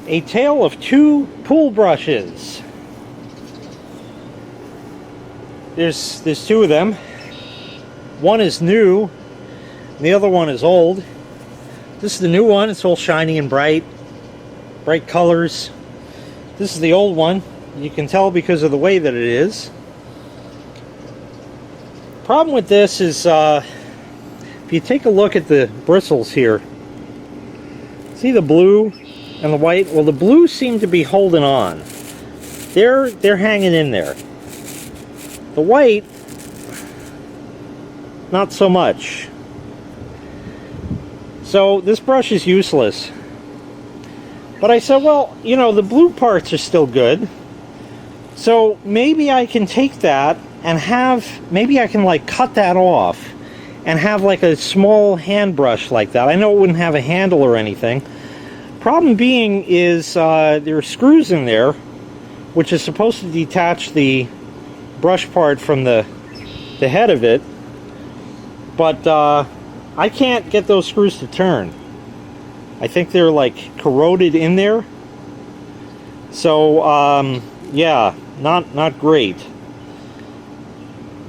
A tale of two pool brushes. There's two of them. One is new, and the other one is old. This is the new one. It's all shiny and bright colors. This is the old one. You can tell because of the way that it is. Problem with this is, if you take a look at the bristles here, see the blue and the white? Well, the blue seem to be holding on. They're hanging in there. The white, not so much. So this brush is useless. But I said, well, you know, the blue parts are still good. So maybe I can take that and maybe I can like cut that off and have like a small hand brush like that. I know it wouldn't have a handle or anything. Problem being is there are screws in there which is supposed to detach the brush part from the head of it, but I can't get those screws to turn. I think they're like corroded in there. So yeah, not great.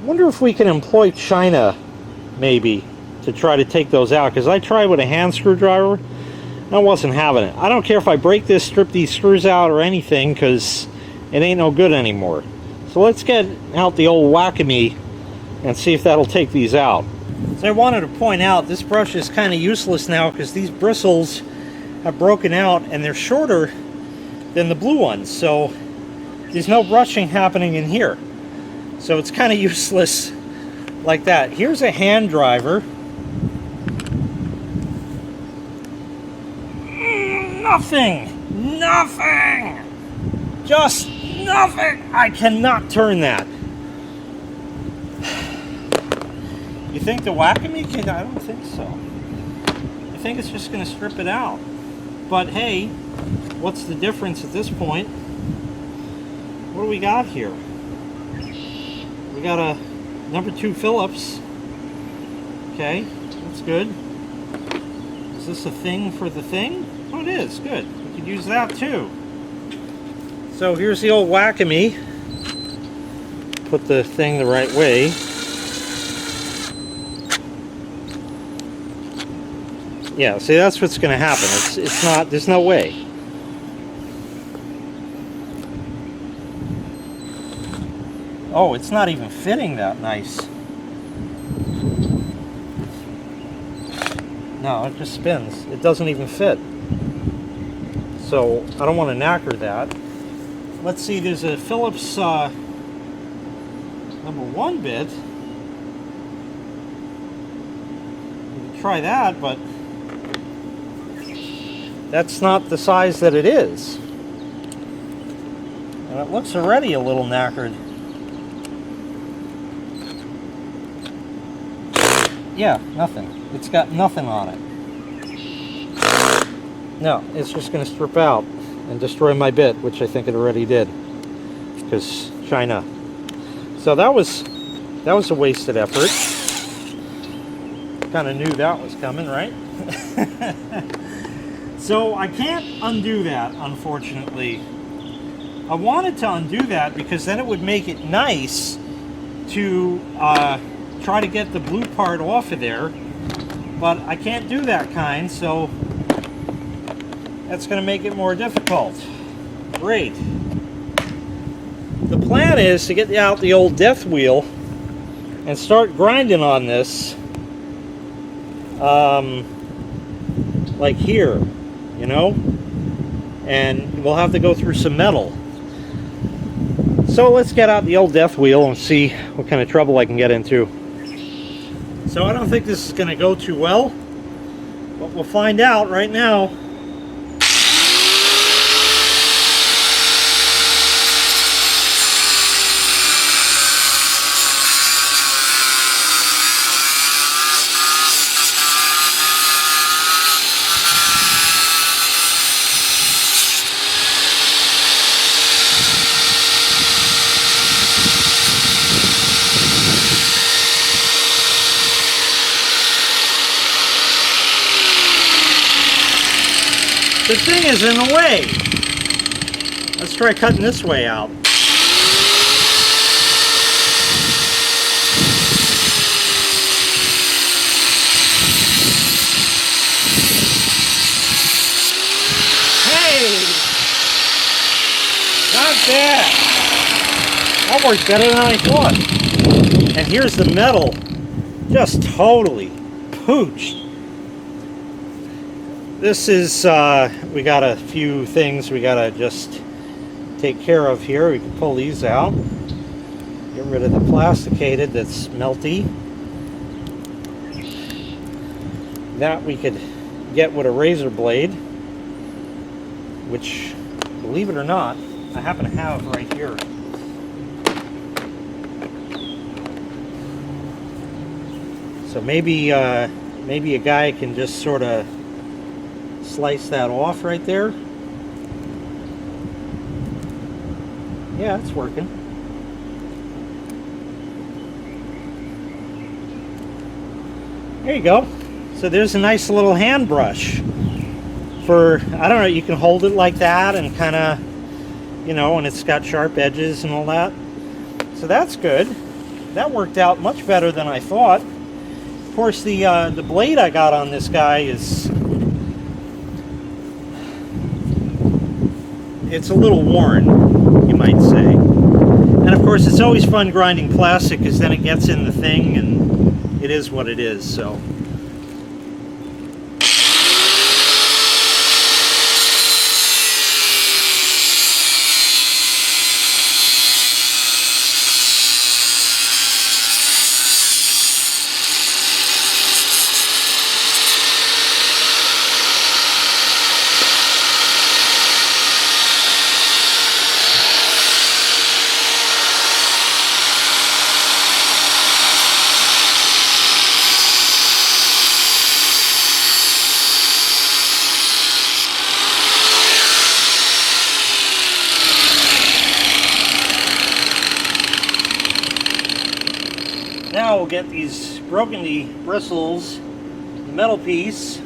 Wonder if we can employ China maybe to try to take those out, because I tried with a hand screwdriver and I wasn't having it. I don't care if I break this, strip these screws out or anything, because it ain't no good anymore. So let's get out the old Whack-A-Me and see if that'll take these out. So I wanted to point out this brush is kind of useless now because these bristles have broken out and they're shorter than the blue ones, so there's no brushing happening in here. So it's kind of useless like that. Here's a hand driver. Nothing! Just nothing! I cannot turn that. You think the Whack-A-Me can? I don't think so. I think it's just going to strip it out. But hey, what's the difference at this point? What do we got here? We got a number 2 Phillips. Okay, that's good. Is this a thing for the thing? Oh, it is. Good. We could use that too. So here's the old Whack-A-Me. Put the thing the right way. Yeah, see, that's what's going to happen. It's not, there's no way. Oh, it's not even fitting that nice. No, it just spins. It doesn't even fit. So, I don't want to knacker that. Let's see, there's a Phillips number 1 bit. We can try that, but that's not the size that it is. And it looks already a little knackered. Yeah, nothing. It's got nothing on it. No, it's just going to strip out and destroy my bit, which I think it already did, because China. So that was a wasted effort. Kind of knew that was coming, right? So I can't undo that, unfortunately. I wanted to undo that because then it would make it nice to try to get the blue part off of there, but I can't do that kind, so that's going to make it more difficult. Great. The plan is to get out the old death wheel and start grinding on this like here, you know, and we'll have to go through some metal. So let's get out the old death wheel and see what kind of trouble I can get into. So I don't think this is going to go too well, but we'll find out right now. The thing is in the way. Let's try cutting this way out. Hey! Not bad. That worked better than I thought. And here's the metal. Just totally pooched. This is, we got a few things we gotta just take care of here. We can pull these out. Get rid of the plasticated that's melty. That we could get with a razor blade, which, believe it or not, I happen to have right here. So maybe maybe a guy can just sort of slice that off right there. Yeah, it's working. There you go. So there's a nice little hand brush for, I don't know, you can hold it like that and kind of, you know, and it's got sharp edges and all that. So that's good. That worked out much better than I thought. Of course, the blade I got on this guy is, it's a little worn, you might say. And of course, it's always fun grinding plastic because then it gets in the thing and it is what it is, so. Now we'll get these burgundy bristles, the metal piece,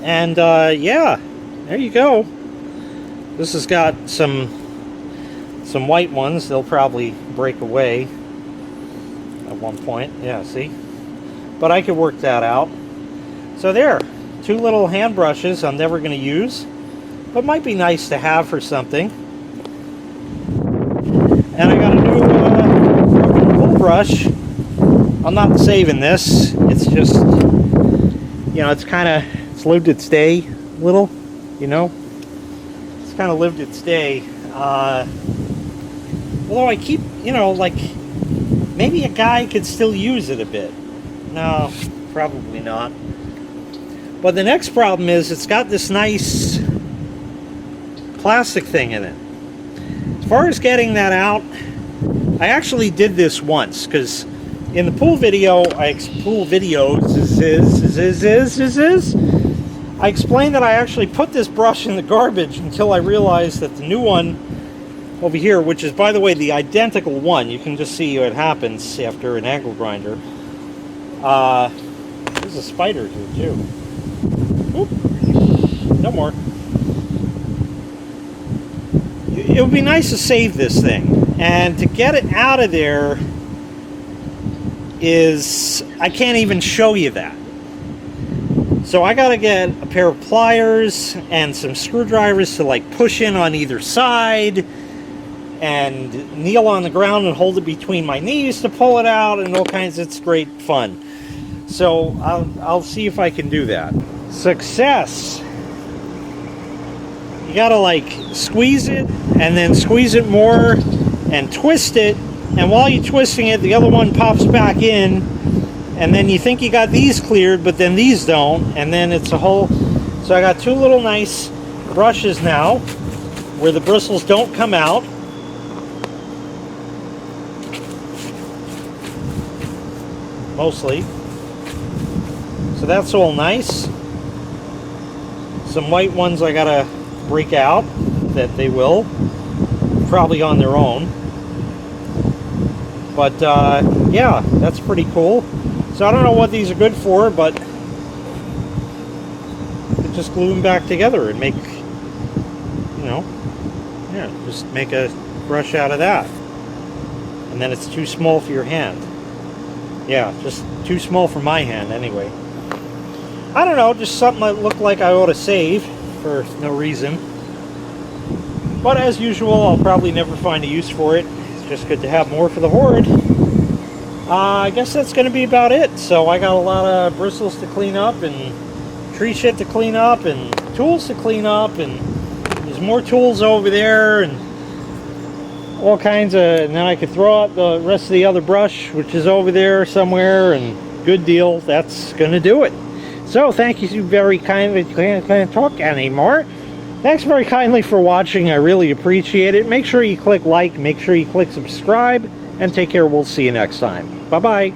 and yeah, there you go. This has got some white ones. They'll probably break away at one point. Yeah, see? But I could work that out. So there, two little hand brushes I'm never going to use, but might be nice to have for something. And I got a new brush. I'm not saving this. It's just, you know, it's lived its day a little, you know. It's kind of lived its day. Although I keep, you know, like, maybe a guy could still use it a bit. No, probably not. But the next problem is it's got this nice plastic thing in it. As far as getting that out, I actually did this once, because in the pool video, I explained that I actually put this brush in the garbage until I realized that the new one over here, which is, by the way, the identical one, you can just see what happens after an angle grinder. There's a spider here, too. Oop. No more. It would be nice to save this thing. And to get it out of there is, I can't even show you that. So I gotta get a pair of pliers and some screwdrivers to like push in on either side and kneel on the ground and hold it between my knees to pull it out and all kinds. It's great fun. So I'll see if I can do that. Success. You gotta like squeeze it and then squeeze it more and twist it, and while you're twisting it, the other one pops back in, and then you think you got these cleared, but then these don't, and then it's a whole. So I got two little nice brushes now where the bristles don't come out. Mostly. So that's all nice. Some white ones I gotta break out, that they will, probably on their own. But yeah, that's pretty cool. So I don't know what these are good for, but just glue them back together and make, you know, yeah, just make a brush out of that. And then it's too small for your hand. Yeah, just too small for my hand anyway. I don't know, just something that looked like I ought to save for no reason. But as usual, I'll probably never find a use for it. It's just good to have more for the horde. I guess that's going to be about it. So I got a lot of bristles to clean up and tree shit to clean up and tools to clean up, and there's more tools over there and all kinds of, and then I could throw out the rest of the other brush which is over there somewhere, and good deal. That's going to do it. So thank you very kindly. Can't talk anymore. Thanks very kindly for watching. I really appreciate it. Make sure you click like, make sure you click subscribe, and take care. We'll see you next time. Bye-bye.